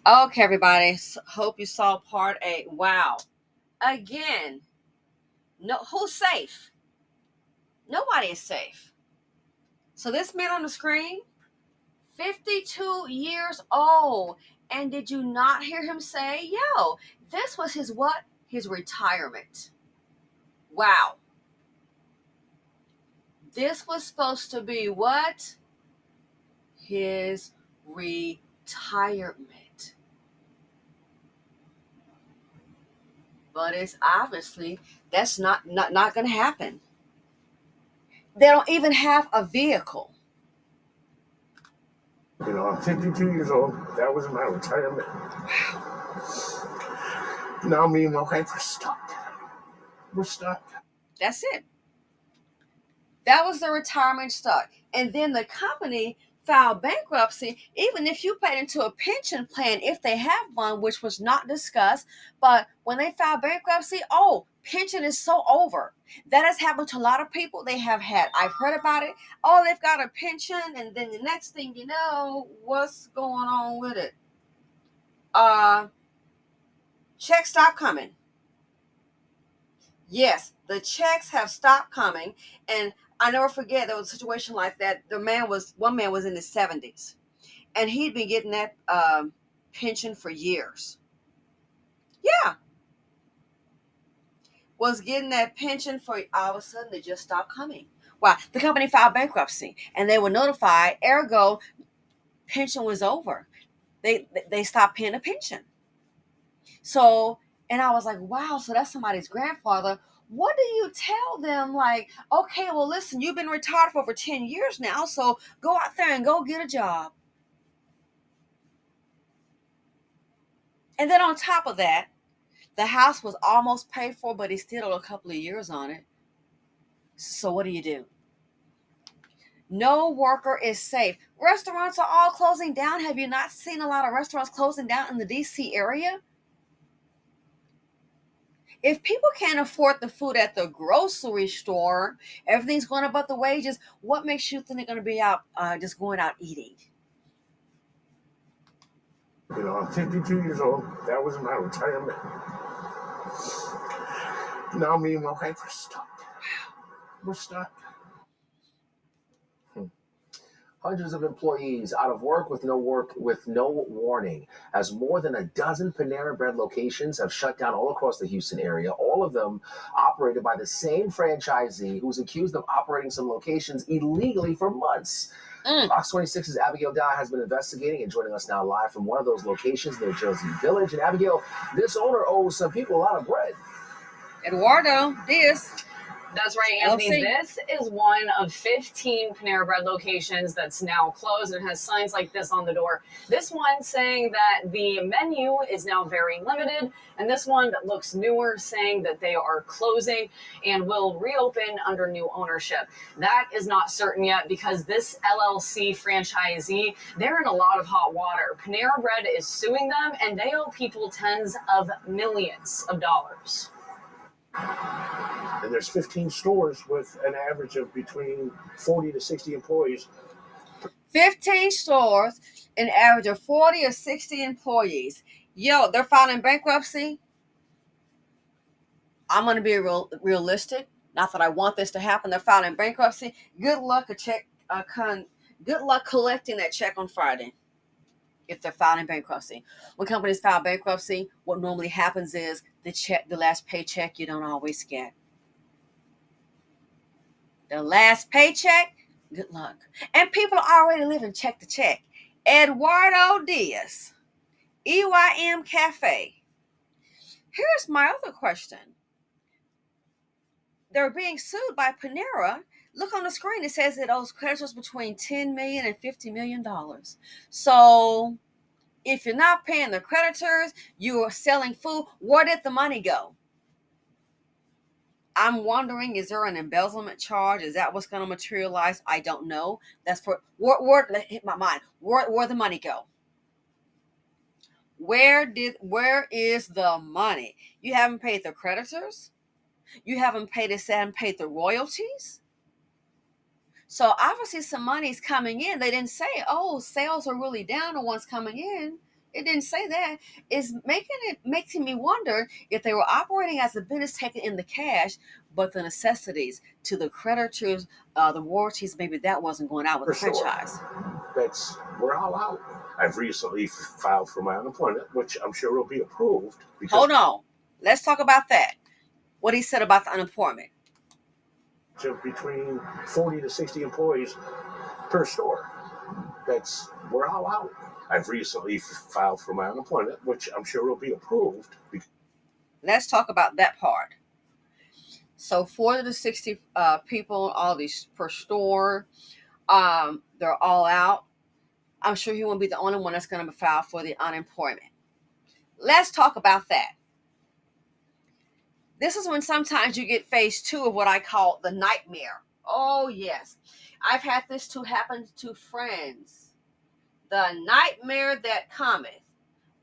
Okay, everybody. Hope you saw part A. Wow. Again, no, who's safe? Nobody is safe. So this man on the screen, 52 years old. And did you not hear him say, yo, this was his what? His retirement. Wow. This was supposed to be what? His retirement. But it's obviously that's not going to happen. They don't even have a vehicle. I'm 52 years old. That was my retirement. Now me and my wife are stuck. We're stuck. That's it. That was the retirement stuck. And then the company filed bankruptcy, even if you paid into a pension plan, if they have one, which was not discussed. But when they filed bankruptcy, pension is so over. That has happened to a lot of people. They have had, I've heard about it. Oh, they've got a pension, and then the next thing you know, what's going on with it? Checks stop coming. Yes, the checks have stopped coming, and I never forget there was a situation like that. One man was in his 70s, and he'd been getting that pension for years. Yeah, was getting that pension for all of a sudden they just stopped coming. Wow, the company filed bankruptcy, and they were notified. Ergo, pension was over. They stopped paying a pension. So, and I was like, wow, so that's somebody's grandfather. What do you tell them? Like, okay, well, listen, you've been retired for over 10 years now, so go out there and go get a job. And then on top of that, the house was almost paid for, but he still owed a couple of years on it. So what do? No worker is safe. Restaurants are all closing down. Have you not seen a lot of restaurants closing down in the DC area? If people can't afford the food at the grocery store, everything's going up but the wages. What makes you think they're going to be out just going out eating? I'm 52 years old. That was my retirement. Now me and my wife are stuck. We're stuck. Hundreds of employees out of work with no warning, as more than a dozen Panera Bread locations have shut down all across the Houston area, all of them operated by the same franchisee who's accused of operating some locations illegally for months. Fox 26's Abigail Dye has been investigating and joining us now live from one of those locations near Jersey Village. And Abigail, this owner owes some people a lot of bread. Eduardo Diaz. That's right, Anthony. This is one of 15 Panera Bread locations that's now closed and has signs like this on the door. This one saying that the menu is now very limited, and this one that looks newer saying that they are closing and will reopen under new ownership. That is not certain yet because this LLC franchisee, they're in a lot of hot water. Panera Bread is suing them, and they owe people tens of millions of dollars. And there's 15 stores with an average of between 40 to 60 employees. 15 stores, an average of 40 or 60 employees. Yo, they're filing bankruptcy. I'm going to be realistic. Not that I want this to happen. They're filing bankruptcy. Good luck good luck collecting that check on Friday. If they're filing bankruptcy. When companies file bankruptcy, what normally happens is the last paycheck you don't always get. The last paycheck, good luck. And people are already living check to check. Eduardo Diaz, EYM Cafe. Here's my other question. They're being sued by Panera. Look on the screen. It says it owes creditors between $10 million and $50 million. So if you're not paying the creditors, you are selling food. Where did the money go? I'm wondering, is there an embezzlement charge? Is that what's going to materialize? I don't know. That's for where hit my mind. Where the money go? Where is the money? You haven't paid the creditors. You haven't paid the royalties. So obviously some money is coming in. They didn't say, oh, sales are really down or what's coming in. It didn't say that. It's making me wonder if they were operating as a business taking in the cash, but the necessities to the creditors, the royalties, maybe that wasn't going out with the franchise. We're all out. I've recently filed for my unemployment, which I'm sure will be approved. Hold on. Let's talk about that. What he said about the unemployment. Between 40 to 60 employees per store. We're all out. I've recently filed for my unemployment, which I'm sure will be approved. Let's talk about that part. So 40 to 60 people, all these per store, they're all out. I'm sure he won't be the only one that's going to file for the unemployment. Let's talk about that. This is when sometimes you get phase 2 of what I call the nightmare. Oh, yes. I've had this to happen to friends. The nightmare that cometh.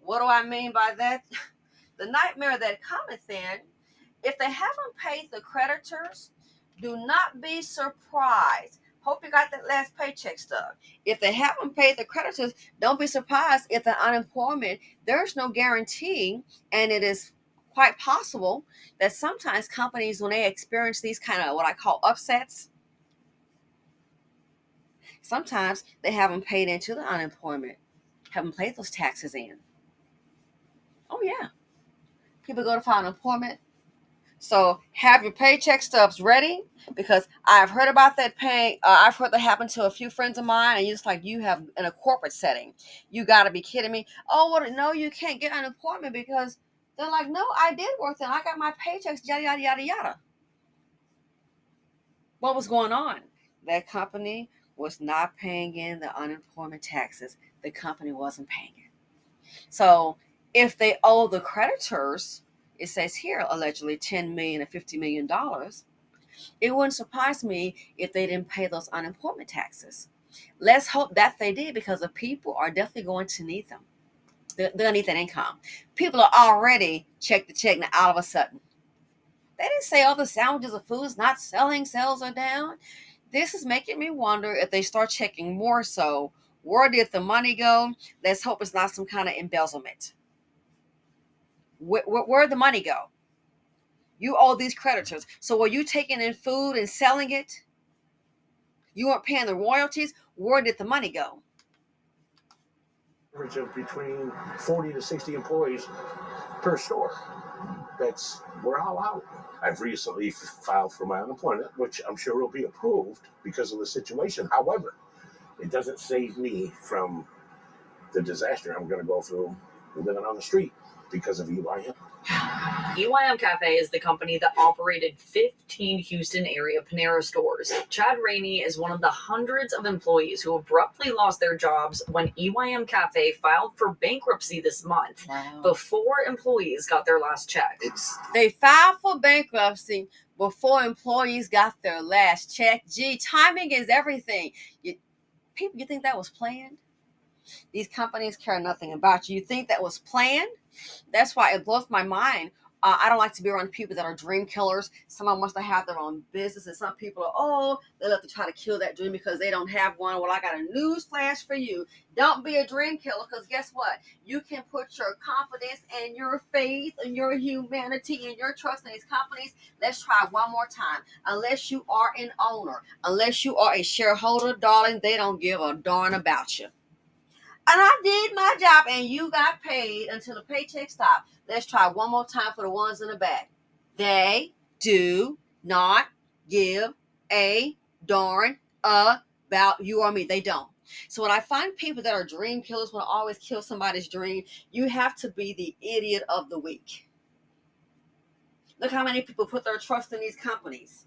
What do I mean by that? The nightmare that cometh then, if they haven't paid the creditors, do not be surprised. Hope you got that last paycheck stuff. If they haven't paid the creditors, don't be surprised if the unemployment, there's no guarantee, and it is quite possible that sometimes companies, when they experience these kind of what I call upsets, sometimes they haven't paid into the unemployment, haven't paid those taxes in. Oh, yeah. People go to file unemployment. So have your paycheck stubs ready, because I've heard about that paying. I've heard that happen to a few friends of mine, and it's like you have in a corporate setting. You got to be kidding me. Oh, well, no, you can't get unemployment because they're like, no, I did work then. I got my paychecks, yada, yada, yada, yada. What was going on? That company was not paying in the unemployment taxes. The company wasn't paying it. So if they owe the creditors, it says here allegedly $10 million or $50 million, it wouldn't surprise me if they didn't pay those unemployment taxes. Let's hope that they did, because the people are definitely going to need them. They're going to need that income. People are already check the check now all of a sudden. They didn't say all the sandwiches of foods not selling, sales are down. This is making me wonder if they start checking more so, where did the money go? Let's hope it's not some kind of embezzlement. Where'd the money go? You owe these creditors. So were you taking in food and selling it? You weren't paying the royalties. Where did the money go? Average of between 40 to 60 employees per store. We're all out. I've recently filed for my unemployment, which I'm sure will be approved because of the situation. However, it doesn't save me from the disaster I'm going to go through living on the street because of EYM. EYM Cafe is the company that operated 15 Houston area Panera stores. Chad Rainey is one of the hundreds of employees who abruptly lost their jobs when EYM Cafe filed for bankruptcy this month. Wow. Before employees got their last check. They filed for bankruptcy before employees got their last check. Gee, timing is everything. You think that was planned? These companies care nothing about you. You think that was planned? That's why it blows my mind. I don't like to be around people that are dream killers. Someone wants to have their own business, and some people are, they love to try to kill that dream because they don't have one. Well, I got a news flash for you. Don't be a dream killer, because guess what? You can put your confidence and your faith and your humanity and your trust in these companies. Let's try one more time. Unless you are an owner, unless you are a shareholder, darling, they don't give a darn about you. And I did my job, and you got paid until the paycheck stopped. Let's try one more time for the ones in the back. They do not give a darn about you or me. They don't. So when I find people that are dream killers, want to always kill somebody's dream, you have to be the idiot of the week. Look how many people put their trust in these companies.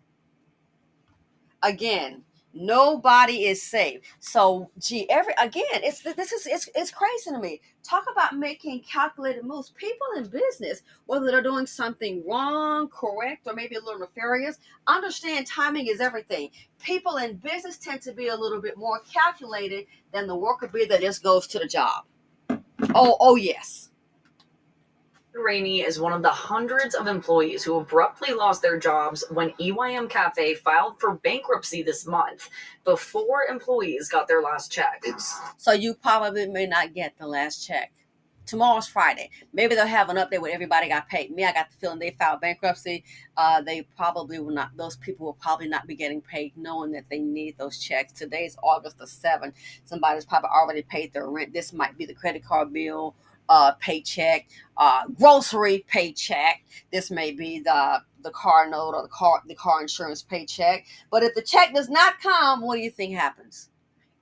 Again, nobody is safe. So, it's crazy to me. Talk about making calculated moves. People in business, whether they're doing something wrong, correct, or maybe a little nefarious, understand timing is everything. People in business tend to be a little bit more calculated than the worker bee that just goes to the job. Oh yes. Rainey is one of the hundreds of employees who abruptly lost their jobs when EYM Cafe filed for bankruptcy this month, before employees got their last check. So you probably may not get the last check. Tomorrow's Friday. Maybe they'll have an update where everybody got paid. Me, I got the feeling they filed bankruptcy. They probably will not. Those people will probably not be getting paid, knowing that they need those checks. Today's August the 7th. Somebody's probably already paid their rent. This might be the credit card bill, paycheck, grocery paycheck. This may be the car note or the car insurance paycheck. But if the check does not come, what do you think happens?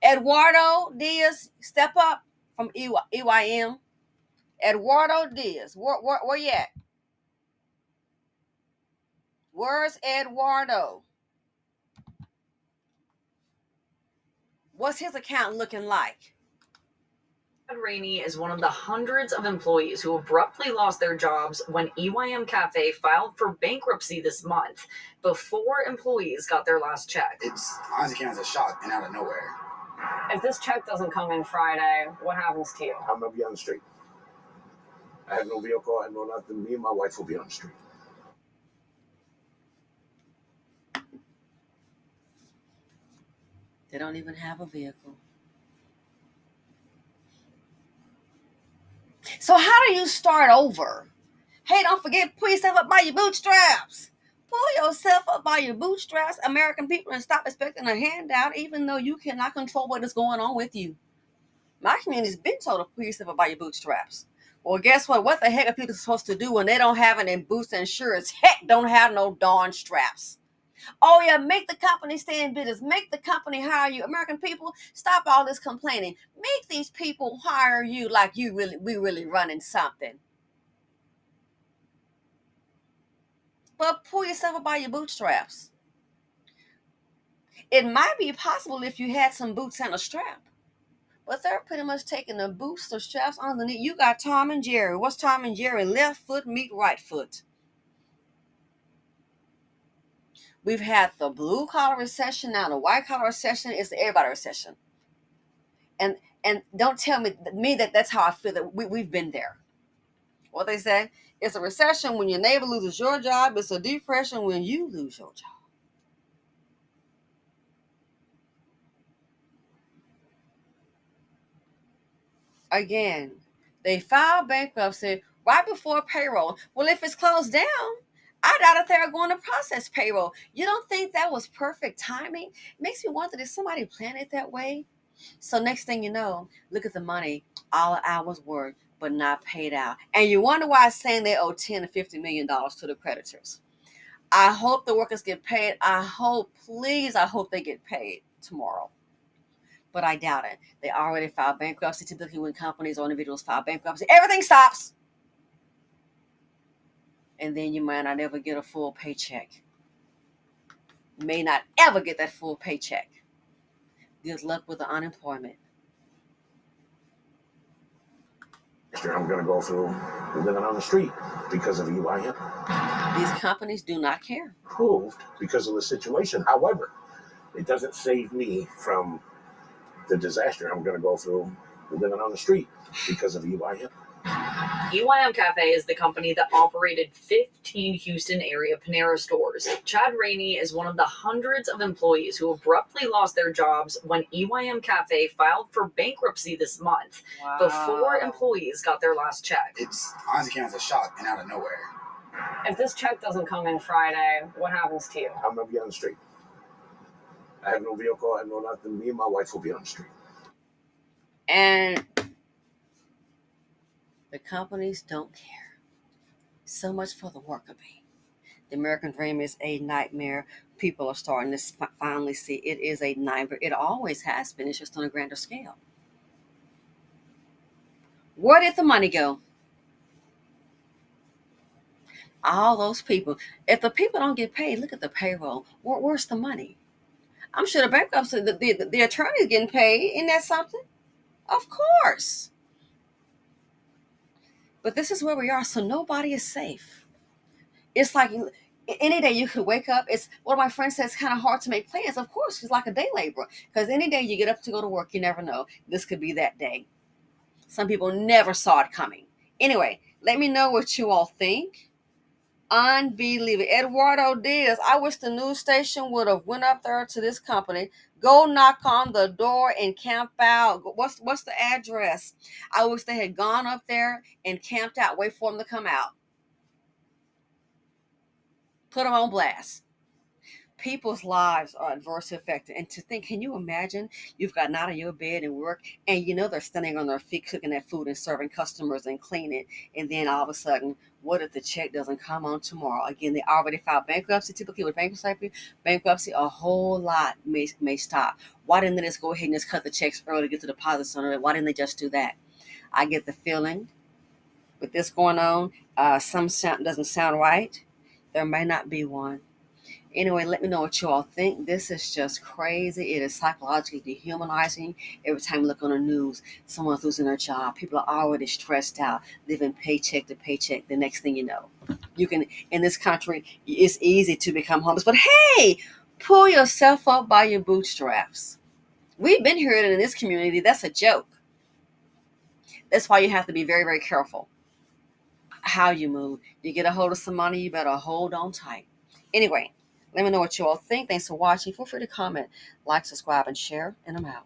Eduardo Diaz, step up from EYM. Eduardo Diaz. Where you at? Where's Eduardo? What's his account looking like? Chad Rainey is one of the hundreds of employees who abruptly lost their jobs when EYM Cafe filed for bankruptcy this month, before employees got their last check. It's honestly came as a shock and out of nowhere. If this check doesn't come in Friday, what happens to you? I'm gonna be on the street. I have no vehicle. I have no nothing. Me and my wife will be on the street. They don't even have a vehicle. So how do you start over? Hey, don't forget, pull yourself up by your bootstraps. Pull yourself up by your bootstraps, American people, and stop expecting a handout, even though you cannot control what is going on with you. My community's been told to pull yourself up by your bootstraps. Well, guess what? What the heck are people supposed to do when they don't have any boots insurance? Heck, don't have no darn straps. Oh yeah, make the company stay in business. Make the company hire you. American people, stop all this complaining. Make these people hire you like we really running something. But pull yourself up by your bootstraps. It might be possible if you had some boots and a strap. But they're pretty much taking the boots, the straps underneath. You got Tom and Jerry. What's Tom and Jerry? Left foot meet right foot. We've had the blue collar recession, now the white collar recession. It's the everybody recession. And don't tell me that that's how I feel, that we've been there. What they say, it's a recession when your neighbor loses your job. It's a depression when you lose your job. Again, they filed bankruptcy right before payroll. Well, if it's closed down, I doubt if they're going to process payroll. You don't think that was perfect timing? It makes me wonder, did somebody plan it that way? So next thing you know, look at the money, all hours worked, but not paid out. And you wonder why it's saying they owe $10 to $50 million to the creditors. I hope the workers get paid. I hope they get paid tomorrow. But I doubt it. They already filed bankruptcy. Typically when companies or individuals file bankruptcy, everything stops. And then you might not ever get a full paycheck. You may not ever get that full paycheck. Good luck with the unemployment. I'm going to go through living on the street because of EYM. These companies do not care. Proved because of the situation. However, it doesn't save me from the disaster I'm going to go through living on the street because of EYM. EYM Cafe is the company that operated 15 Houston area Panera stores. Chad Rainey is one of the hundreds of employees who abruptly lost their jobs when EYM Cafe filed for bankruptcy this month, before employees got their last check. It's honestly came as a shock and out of nowhere. If this check doesn't come in Friday, what happens to you? I'm going to be on the street. I have no vehicle. I have no nothing. Me and my wife will be on the street. And the companies don't care. So much for the worker bee. The American dream is a nightmare. People are starting to finally see it is a nightmare. It always has been. It's just on a grander scale. Where did the money go? All those people. If the people don't get paid, look at the payroll. Where's the money? I'm sure the bankruptcy, the attorney's getting paid. Isn't that something? Of course. But this is where we are, so nobody is safe. It's like any day you could wake up. It's one of my friends says it's kind of hard to make plans. Of course, it's like a day laborer. Because any day you get up to go to work, you never know. This could be that day. Some people never saw it coming. Anyway, let me know what you all think. Unbelievable. Eduardo Diaz. I wish the news station would have went up there to this company, Go knock on the door and camp out. What's the address? I wish they had gone up there and camped out, wait for them to come out. Put them on blast. People's lives are adversely affected. And to think, can you imagine you've gotten out of your bed and work, and they're standing on their feet cooking that food and serving customers and cleaning, and then all of a sudden, what if the check doesn't come on tomorrow? Again, they already filed bankruptcy. Typically with bankruptcy, a whole lot may stop. Why didn't they just go ahead and just cut the checks early, get the deposits on it? Why didn't they just do that? I get the feeling with this going on, some sound doesn't sound right. There may not be one. Anyway, let me know what you all think. This is just crazy. It is psychologically dehumanizing. Every time you look on the news, someone's losing their job. People are already stressed out, living paycheck to paycheck. The next thing you know, you can, in this country, it's easy to become homeless. But hey, pull yourself up by your bootstraps. We've been hearing it in this community. That's a joke. That's why you have to be very, very careful how you move. You get a hold of some money, you better hold on tight. Anyway, let me know what you all think. Thanks for watching. Feel free to comment, like, subscribe, and share. And I'm out.